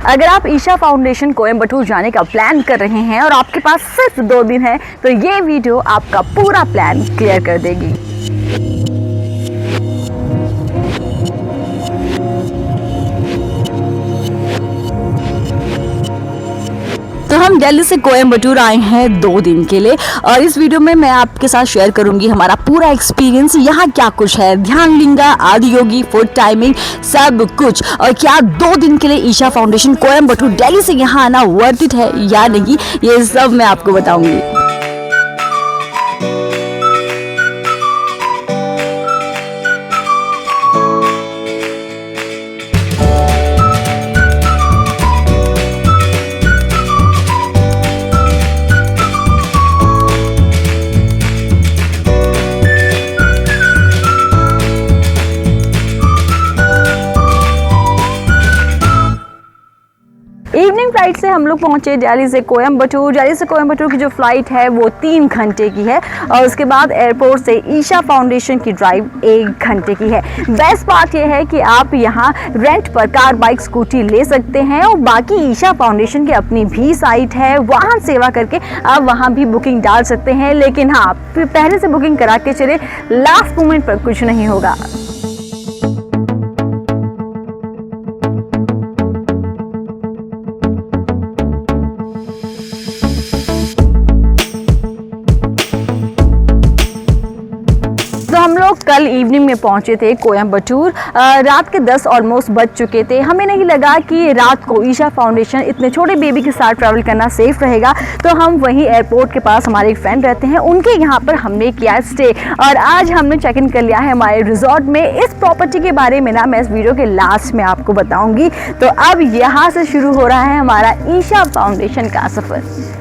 अगर आप ईशा फाउंडेशन कोयम्बटूर जाने का प्लान कर रहे हैं और आपके पास सिर्फ 2 दिन है तो ये वीडियो आपका पूरा प्लान क्लियर कर देगी। तो हम दिल्ली से कोयम्बटूर आए हैं 2 दिन के लिए और इस वीडियो में मैं आपके साथ शेयर करूंगी हमारा पूरा एक्सपीरियंस, यहाँ क्या कुछ है, ध्यान लिंगा, आदि योगी, फूड टाइमिंग, सब कुछ, और क्या 2 दिन के लिए ईशा फाउंडेशन कोयम्बटूर दिल्ली से यहाँ आना वर्थ इट है या नहीं, ये सब मैं आपको बताऊंगी। इवनिंग फ्लाइट से हम लोग पहुंचे दिल्ली से कोयम्बटूर। दिल्ली से कोयम्बटूर की जो फ्लाइट है वो 3 घंटे की है और उसके बाद एयरपोर्ट से ईशा फाउंडेशन की ड्राइव 1 घंटे की है। बेस्ट पार्ट ये है कि आप यहाँ रेंट पर कार, बाइक, स्कूटी ले सकते हैं और बाकी ईशा फाउंडेशन की अपनी भी साइट है, वाहन सेवा करके आप वहाँ भी बुकिंग डाल सकते हैं। लेकिन हाँ, पहले से बुकिंग करा के चले, लास्ट मोमेंट पर कुछ नहीं होगा। हम लोग कल इवनिंग में पहुंचे थे कोयम्बटूर। रात के 10 ऑलमोस्ट बज चुके थे। हमें नहीं लगा कि रात को ईशा फाउंडेशन इतने छोटे बेबी के साथ ट्रैवल करना सेफ रहेगा, तो हम वहीं एयरपोर्ट के पास हमारे एक फ्रेंड रहते हैं, उनके यहाँ पर हमने किया स्टे और आज हमने चेक इन कर लिया है हमारे रिजॉर्ट में। इस प्रॉपर्टी के बारे में ना मैं इस वीडियो के लास्ट में आपको बताऊंगी। तो अब यहाँ से शुरू हो रहा है हमारा ईशा फाउंडेशन का सफर।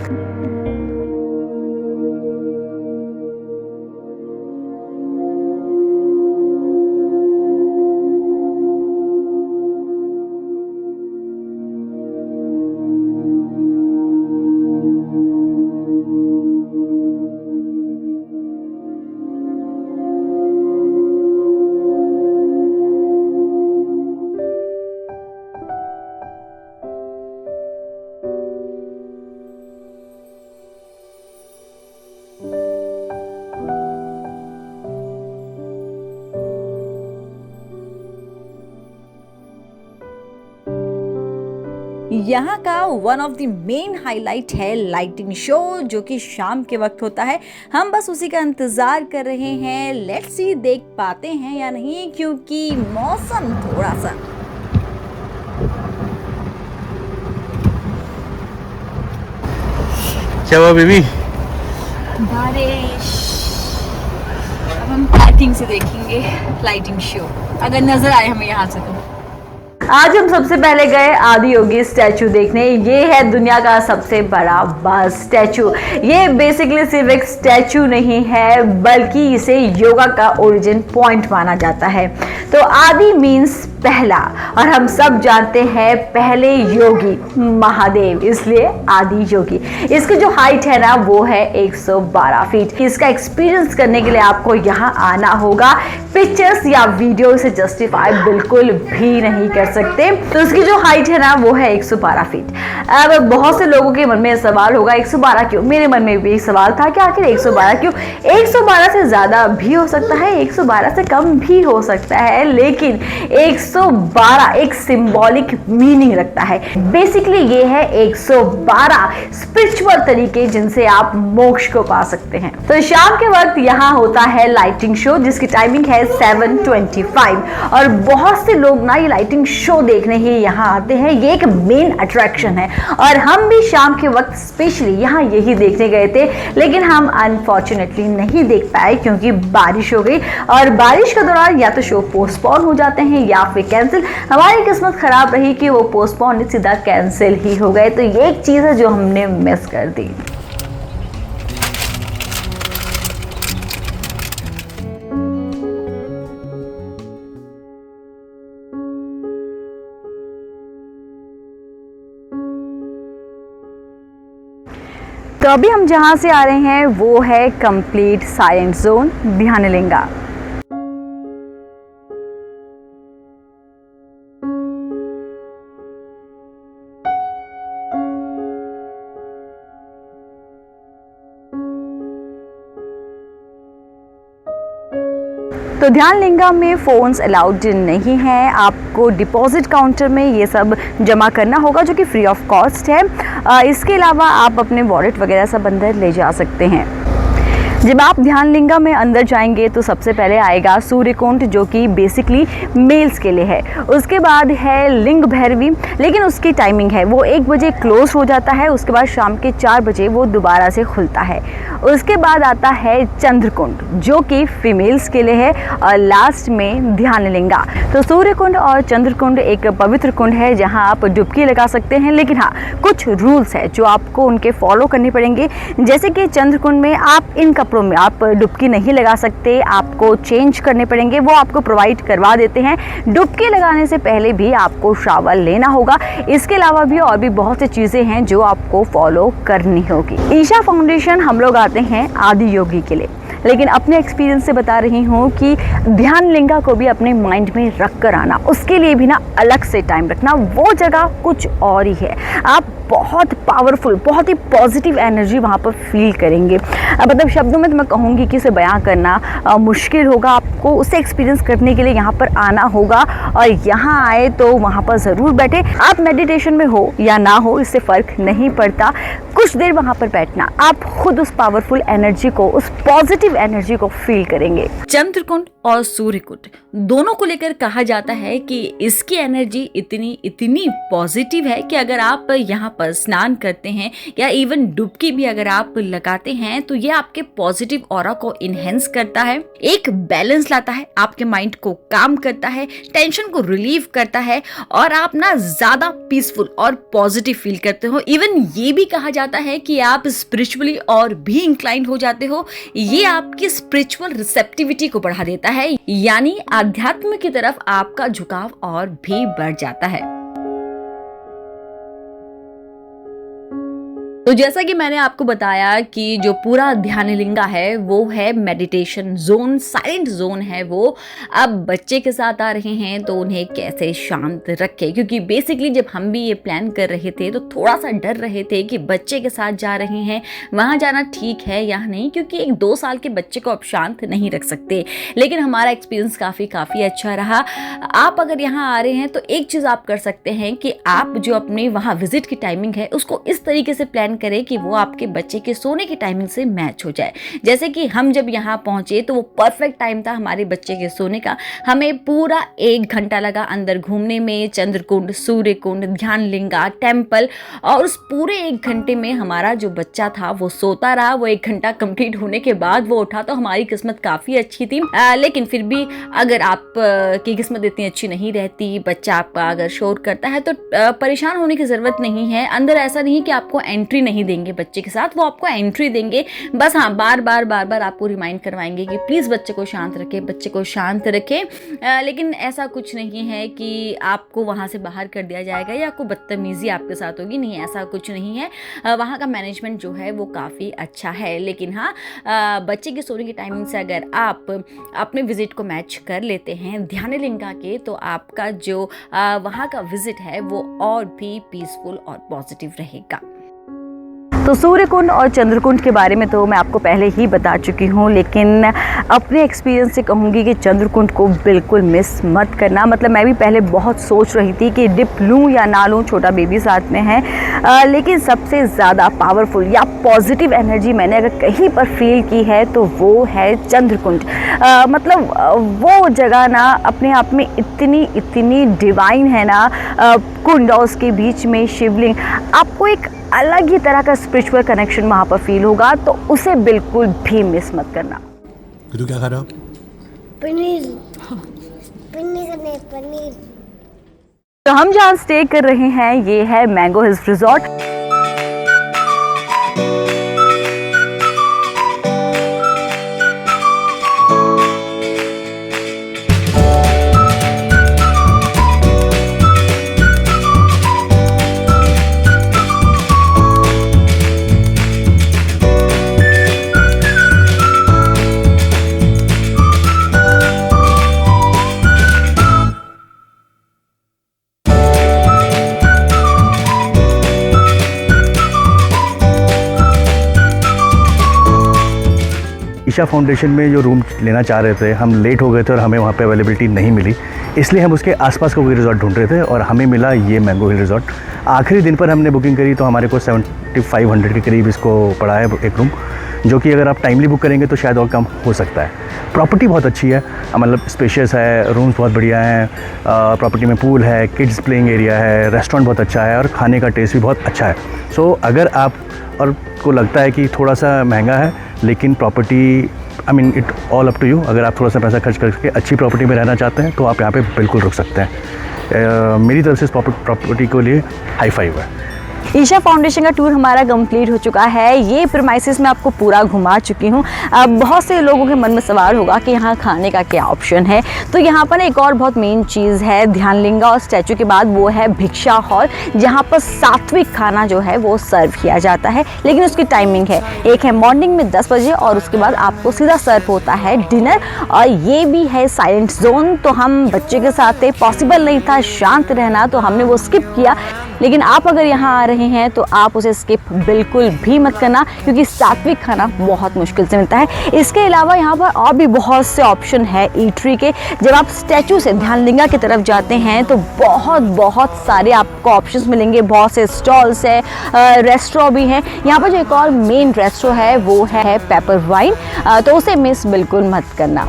यहाँ का one of the main highlight है लाइटिंग शो, जो कि शाम के वक्त होता है। हम बस उसी का इंतजार कर रहे हैं। लेट्स सी देख पाते हैं या नहीं, क्योंकि मौसम थोड़ा सा क्या हुआ बेबी? बारिश। अब हम लाइटिंग से देखेंगे लाइटिंग शो, अगर नजर आए हमें यहाँ से तो। आज हम सबसे पहले गए आदि योगी स्टैचू देखने। ये है दुनिया का सबसे बड़ा बस स्टैचू। ये बेसिकली सिर्फ एक स्टैचू नहीं है, बल्कि इसे योगा का ओरिजिन पॉइंट माना जाता है। तो आदि मीन्स पहला, और हम सब जानते हैं पहले योगी महादेव, इसलिए आदि योगी। इसकी जो हाइट है ना वो है 112 फीट। इसका एक्सपीरियंस करने के लिए आपको यहाँ आना होगा। पिक्चर्स या वीडियो से जस्टिफाई बिल्कुल भी नहीं कर सकते। तो इसकी जो हाइट है ना वो है 112 फीट। अब बहुत से लोगों के मन में सवाल होगा 112 क्यों? मेरे मन में भी एक सवाल था कि आखिर 112 क्यों? 112 से ज्यादा भी हो सकता है, 112 से कम भी हो सकता है, लेकिन 112 एक सिंबॉलिक मीनिंग रखता है। बेसिकली ये है 112 स्पिरिचुअल तरीके जिनसे आप मोक्ष को पा सकते हैं। तो शाम के वक्त यहाँ होता है लाइटिंग शो, जिसकी टाइमिंग है 7:25 और बहुत से लोग ना ये लाइटिंग शो देखने ही यहाँ आते हैं। ये एक मेन अट्रैक्शन है और हम भी शाम के वक्त स्पेशली यहाँ यही देखने गए थे, लेकिन हम अनफॉर्चुनेटली नहीं देख पाए क्योंकि बारिश हो गई और बारिश के दौरान या तो शो पोस्टपोन हो जाते हैं या फिर कैंसिल। हमारी किस्मत खराब रही कि वो पोस्टपोन सीधा कैंसिल ही हो गए। तो ये एक चीज है जो हमने मिस कर दी। तो अभी हम जहाँ से आ रहे हैं वो है कंप्लीट साइलेंट जोन ध्यान लिंगा। तो ध्यानलिंगा में फ़ोन्स अलाउड नहीं है, आपको डिपॉजिट काउंटर में ये सब जमा करना होगा जो कि फ्री ऑफ कॉस्ट है। इसके अलावा आप अपने वॉलेट वगैरह सब अंदर ले जा सकते हैं। जब आप ध्यानलिंगा में अंदर जाएंगे तो सबसे पहले आएगा सूर्यकुंड जो कि बेसिकली मेल्स के लिए है। उसके बाद है लिंग भैरवी, लेकिन उसकी टाइमिंग है वो 1 बजे क्लोज हो जाता है, उसके बाद शाम के 4 बजे वो दोबारा से खुलता है। उसके बाद आता है चंद्रकुंड जो कि फीमेल्स के लिए है और लास्ट में ध्यानलिंगा। तो सूर्यकुंड और चंद्रकुंड एक पवित्र कुंड है जहां आप डुबकी लगा सकते हैं, लेकिन हाँ कुछ रूल्स है जो आपको उनके फॉलो करने पड़ेंगे। जैसे कि चंद्रकुंड में आप इन कपड़ों में आप डुबकी नहीं लगा सकते, आपको चेंज करने पड़ेंगे, वो आपको प्रोवाइड करवा देते हैं। डुबकी लगाने से पहले भी आपको शावर लेना होगा। इसके अलावा भी और भी बहुत सी चीज़ें हैं जो आपको फॉलो करनी होगी। ईशा फाउंडेशन हम लोग आते हैं आदि योगी के लिए, लेकिन अपने एक्सपीरियंस से बता रही हूँ कि ध्यानलिंगा को भी अपने माइंड में रख कर आना, उसके लिए भी ना अलग से टाइम रखना, वो जगह कुछ और ही है। आप बहुत पावरफुल, बहुत ही पॉजिटिव एनर्जी वहाँ पर फील करेंगे। मतलब शब्दों में तो मैं कहूँगी कि उसे बयां करना मुश्किल होगा, आपको उसे एक्सपीरियंस करने के लिए यहाँ पर आना होगा और यहाँ आए तो वहाँ पर ज़रूर बैठे। आप मेडिटेशन में हो या ना हो इससे फ़र्क नहीं पड़ता, कुछ देर वहाँ पर बैठना, आप खुद उस पावरफुल एनर्जी को, उस पॉजिटिव एनर्जी को फील करेंगे। चंद्रकुंड और सूर्यकुंड दोनों को लेकर कहा जाता है कि इसकी एनर्जी इतनी पॉजिटिव है कि अगर आप यहाँ पर स्नान करते हैं या इवन डुबकी भी अगर आप लगाते हैं तो ये आपके पॉजिटिव ऑरा को इनहेंस करता है, एक बैलेंस लाता है, आपके माइंड को काम करता है, टेंशन को रिलीव करता है और आप ना ज्यादा पीसफुल और पॉजिटिव फील करते हो। इवन ये भी कहा जाता है कि आप स्पिरिचुअली और भी इंक्लाइन हो जाते हो। ये आपकी स्पिरिचुअल रिसेप्टिविटी को बढ़ा देता है, यानी आध्यात्म की तरफ आपका झुकाव और भी बढ़ जाता है। तो जैसा कि मैंने आपको बताया कि जो पूरा ध्यानलिंगा है वो है मेडिटेशन जोन, साइलेंट जोन है वो। अब बच्चे के साथ आ रहे हैं तो उन्हें कैसे शांत रखें, क्योंकि बेसिकली जब हम भी ये प्लान कर रहे थे तो थोड़ा सा डर रहे थे कि बच्चे के साथ जा रहे हैं, वहाँ जाना ठीक है या नहीं, क्योंकि एक 2 साल के बच्चे को आप शांत नहीं रख सकते। लेकिन हमारा एक्सपीरियंस काफ़ी अच्छा रहा। आप अगर यहाँ आ रहे हैं तो एक चीज़ आप कर सकते हैं कि आप जो अपने वहाँ विजिट की टाइमिंग है उसको इस तरीके से प्लान करें कि वो आपके बच्चे के सोने की टाइमिंग से मैच हो जाए। जैसे कि हम जब यहाँ पहुंचे तो वो परफेक्ट टाइम था हमारे बच्चे के सोने का। हमें पूरा 1 घंटा लगा अंदर घूमने में, चंद्रकुंड, सूर्यकुंड, ध्यानलिंगा, टेम्पल, और उस पूरे 1 घंटे में हमारा जो बच्चा था वो सोता रहा। वो 1 घंटा कंप्लीट होने के बाद वो उठा, तो हमारी किस्मत काफ़ी अच्छी थी। लेकिन फिर भी अगर आप की किस्मत इतनी अच्छी नहीं रहती, बच्चा आपका अगर शोर करता है तो परेशान होने की ज़रूरत नहीं है। अंदर ऐसा नहीं कि आपको एंट्री नहीं देंगे बच्चे के साथ, वो आपको एंट्री देंगे। बस हाँ, बार बार आपको रिमाइंड करवाएंगे कि प्लीज़ बच्चे को शांत रखें, बच्चे को शांत रखें। लेकिन ऐसा कुछ नहीं है कि आपको वहाँ से बाहर कर दिया जाएगा या कोई बदतमीज़ी आपके साथ होगी, नहीं, ऐसा कुछ नहीं है। वहाँ का मैनेजमेंट जो है वो काफ़ी अच्छा है। लेकिन हाँ, बच्चे के सोने की टाइमिंग से अगर आप अपने विजिट को मैच कर लेते हैं ध्यानलिंगा के, तो आपका जो वहाँ का विजिट है वो और भी पीसफुल और पॉजिटिव रहेगा। तो सूर्यकुंड और चंद्रकुंड के बारे में तो मैं आपको पहले ही बता चुकी हूँ, लेकिन अपने एक्सपीरियंस से कहूँगी कि चंद्रकुंड को बिल्कुल मिस मत करना। मतलब मैं भी पहले बहुत सोच रही थी कि डिप लूँ या ना लूँ, छोटा बेबी साथ में है, लेकिन सबसे ज़्यादा पावरफुल या पॉजिटिव एनर्जी मैंने अगर कहीं पर फील की है तो वो है चंद्रकुंड। मतलब वो जगह ना अपने आप में इतनी डिवाइन है ना, कुंड और उसके बीच में शिवलिंग, आपको एक अलग ही तरह का स्पिरिचुअल कनेक्शन वहाँ पर फील होगा, तो उसे बिल्कुल भी मिस मत करना। तू क्या खा रहा हो? पनीर। पनीर। तो हम जहाँ स्टे कर रहे हैं ये है Mango Hills Resort. Isha Foundation में जो रूम लेना चाह रहे थे, हम लेट हो गए थे और हमें वहाँ पे अवेलेबिलिटी नहीं मिली, इसलिए हम उसके आसपास का कोई रिज़ॉर्ट ढूंढ रहे थे और हमें मिला ये मैंगो हिल रिज़ॉर्ट। आखिरी दिन पर हमने बुकिंग करी तो हमारे को 7500 के करीब इसको पड़ा है एक रूम, जो कि अगर आप टाइमली बुक करेंगे तो शायद और कम हो सकता है। प्रॉपर्टी बहुत अच्छी है, मतलब स्पेशियस है, रूम्स बहुत बढ़िया हैं, प्रॉपर्टी में पूल है, किड्स प्लेइंग एरिया है, रेस्टोरेंट बहुत अच्छा है और खाने का टेस्ट भी बहुत अच्छा है। सो अगर आप और को लगता है कि थोड़ा सा महंगा है लेकिन property it all up to you, अगर आप थोड़ा सा पैसा खर्च करके अच्छी प्रॉपर्टी में रहना चाहते हैं तो आप यहाँ पे बिल्कुल रुक सकते हैं। मेरी तरफ से इस प्रॉपर्टी के लिए हाई फाइव है। ईशा फाउंडेशन का टूर हमारा कंप्लीट हो चुका है। ये प्रीमाइसेस मैं आपको पूरा घुमा चुकी हूँ। अब बहुत से लोगों के मन में सवाल होगा कि यहाँ खाने का क्या ऑप्शन है। तो यहाँ पर एक और बहुत मेन चीज़ है ध्यानलिंगा और स्टैचू के बाद, वो है भिक्षा हॉल, जहाँ पर सात्विक खाना जो है वो सर्व किया जाता है। लेकिन उसकी टाइमिंग है, एक है मॉर्निंग में 10 बजे और उसके बाद आपको सीधा सर्व होता है डिनर। और ये भी है साइलेंट जोन। तो हम बच्चे के साथ थे, पॉसिबल नहीं था शांत रहना, तो हमने वो स्किप किया। लेकिन आप अगर यहाँ आ रहे हैं तो आप उसे स्किप बिल्कुल भी मत करना, क्योंकि सात्विक खाना बहुत मुश्किल से मिलता है। इसके अलावा यहाँ पर और भी बहुत से ऑप्शन है ईटरी के। जब आप स्टैचू से ध्यानलिंगा की तरफ जाते हैं तो बहुत सारे आपको ऑप्शंस मिलेंगे, बहुत से स्टॉल्स है, रेस्टोरेंट भी हैं। यहाँ पर जो एक और मेन रेस्टोरेंट है वो है पेपर वाइन, तो उसे मिस बिल्कुल मत करना।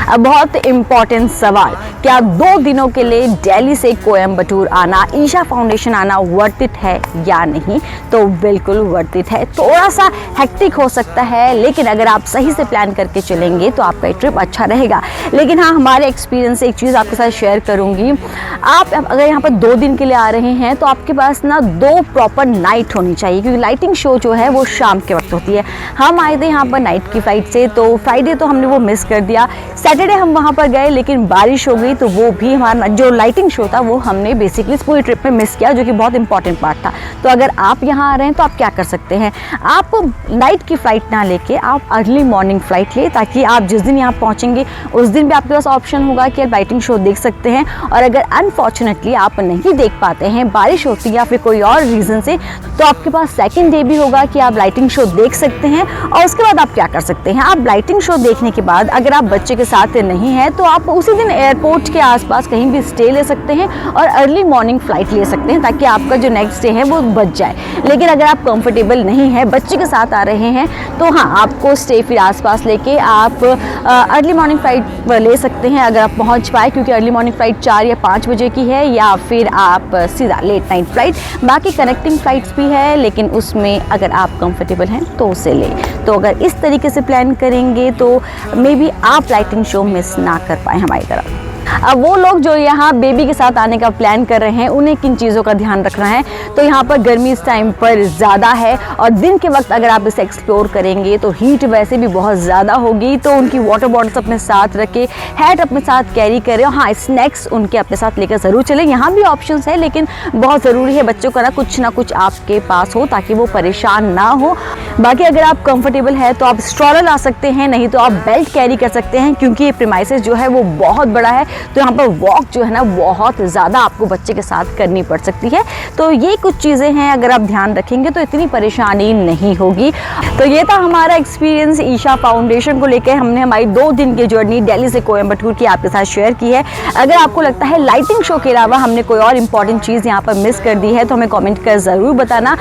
अब बहुत इम्पॉर्टेंट सवाल, क्या 2 दिनों के लिए दिल्ली से कोयम्बटूर आना, ईशा फाउंडेशन आना वर्थ इट है या नहीं? तो बिल्कुल वर्थ इट है। थोड़ा सा हेक्टिक हो सकता है, लेकिन अगर आप सही से प्लान करके चलेंगे तो आपका ट्रिप अच्छा रहेगा। लेकिन हाँ, हमारे एक्सपीरियंस से एक चीज़ आपके साथ शेयर करूँगी। आप अगर यहाँ पर 2 दिन के लिए आ रहे हैं तो आपके पास ना 2 प्रॉपर नाइट होनी चाहिए, क्योंकि लाइटिंग शो जो है वो शाम के वक्त होती है। हम आए थे यहाँ पर नाइट की फ्लाइट से, तो फ्राइडे तो हमने वो मिस कर दिया। सैटरडे हम वहाँ पर गए लेकिन बारिश हो गई, तो वो भी हमारा जो लाइटिंग शो था वो हमने बेसिकली इस पूरी ट्रिप में मिस किया, जो कि बहुत इंपॉर्टेंट पार्ट था। तो अगर आप यहाँ आ रहे हैं तो आप क्या कर सकते हैं, आप नाइट की फ़्लाइट ना लेके आप अर्ली मॉर्निंग फ़्लाइट ले, ताकि आप जिस दिन यहाँ पहुँचेंगे उस दिन भी आपके पास ऑप्शन होगा कि आप लाइटिंग शो देख सकते हैं। और अगर अनफॉर्चुनेटली आप नहीं देख पाते हैं, बारिश होती है या फिर कोई और रीज़न से, तो आपके पास सेकेंड डे भी होगा कि आप लाइटिंग शो देख सकते हैं। और उसके बाद आप क्या कर सकते हैं, आप लाइटिंग शो देखने के बाद अगर आप बच्चे के साथ नहीं है तो आप उसी दिन एयरपोर्ट के आसपास कहीं भी स्टे ले सकते हैं और अर्ली मॉर्निंग फ्लाइट ले सकते हैं, ताकि आपका जो नेक्स्ट डे है वो बच जाए। लेकिन अगर आप कंफर्टेबल नहीं है, बच्चे के साथ आ रहे हैं, तो हाँ, आपको स्टे फिर आसपास लेके आप अर्ली मॉर्निंग फ्लाइट ले सकते हैं अगर आप पहुंच पाए, क्योंकि अर्ली मॉर्निंग फ्लाइट 4 या 5 बजे की है, या फिर आप सीधा लेट नाइट फ्लाइट। बाकी कनेक्टिंग फ्लाइट्स भी है, लेकिन उसमें अगर आप कंफर्टेबल हैं तो उसे लें। तो अगर इस तरीके से प्लान करेंगे तो मे बी आप लाइटिंग शो मिस ना कर पाए हमारी तरफ। अब वो लोग जो यहाँ बेबी के साथ आने का प्लान कर रहे हैं, उन्हें किन चीज़ों का ध्यान रखना है? तो यहाँ पर गर्मी इस टाइम पर ज़्यादा है और दिन के वक्त अगर आप इसे एक्सप्लोर करेंगे तो हीट वैसे भी बहुत ज़्यादा होगी। तो उनकी वाटर बॉटल्स अपने साथ रखें, हैट अपने साथ कैरी करें। हाँ, स्नैक्स उनके अपने साथ लेकर ज़रूर चलें। यहाँ भी ऑप्शंस है, लेकिन बहुत ज़रूरी है बच्चों का ना कुछ आपके पास हो, ताकि वो परेशान ना हो। बाकी अगर आप कंफर्टेबल है तो आप स्ट्रॉलर ला सकते हैं, नहीं तो आप बेल्ट कैरी कर सकते हैं, क्योंकि ये प्रीमाइसेस जो है वो बहुत बड़ा है। तो यहाँ पर वॉक जो है ना बहुत ज़्यादा आपको बच्चे के साथ करनी पड़ सकती है। तो ये कुछ चीज़ें हैं, अगर आप ध्यान रखेंगे तो इतनी परेशानी नहीं होगी। तो ये था हमारा एक्सपीरियंस ईशा फाउंडेशन को लेकर। हमने हमारी 2 दिन की जर्नी दिल्ली से कोयम्बटूर की आपके साथ शेयर की है। अगर आपको लगता है लाइटिंग शो के अलावा हमने कोई और इंपॉर्टेंट चीज़ यहाँ पर मिस कर दी है तो हमें कॉमेंट कर ज़रूर बताना।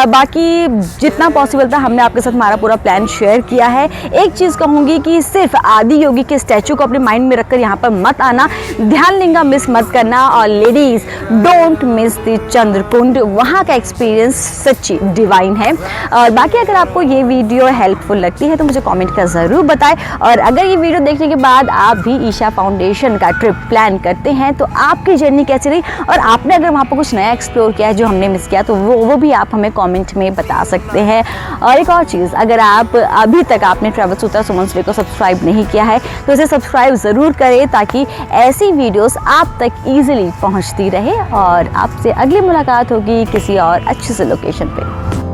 बाकी जितना पॉसिबल था हमने आपके साथ हमारा पूरा प्लान शेयर किया है। एक चीज़ कहूँगी कि सिर्फ आदि योगी के स्टैचू को अपने माइंड में रखकर यहाँ पर मत आना, ध्यानलिंगा मिस मत करना। और ladies, don't miss the Chandrakund, वहाँ का एक्सपीरियंस सच्ची डिवाइन है। और बाकी अगर आपको ये वीडियो हेल्पफुल लगती है तो मुझे कमेंट कर ज़रूर बताएं। और अगर ये वीडियो देखने के बाद आप भी ईशा फाउंडेशन का ट्रिप प्लान करते हैं तो आपकी जर्नी कैसी रही, और आपने अगर वहाँ पर कुछ नया एक्सप्लोर किया है जो हमने मिस किया, तो वो भी आप हमें कमेंट में बता सकते हैं। और एक और चीज़, अगर आप अभी तक आपने ट्रैवल सूत्रा सुमन को सब्सक्राइब नहीं किया है तो इसे सब्सक्राइब ज़रूर करें, ताकि ऐसी वीडियोस आप तक ईजिली पहुंचती रहे। और आपसे अगली मुलाकात होगी किसी और अच्छे से लोकेशन पे।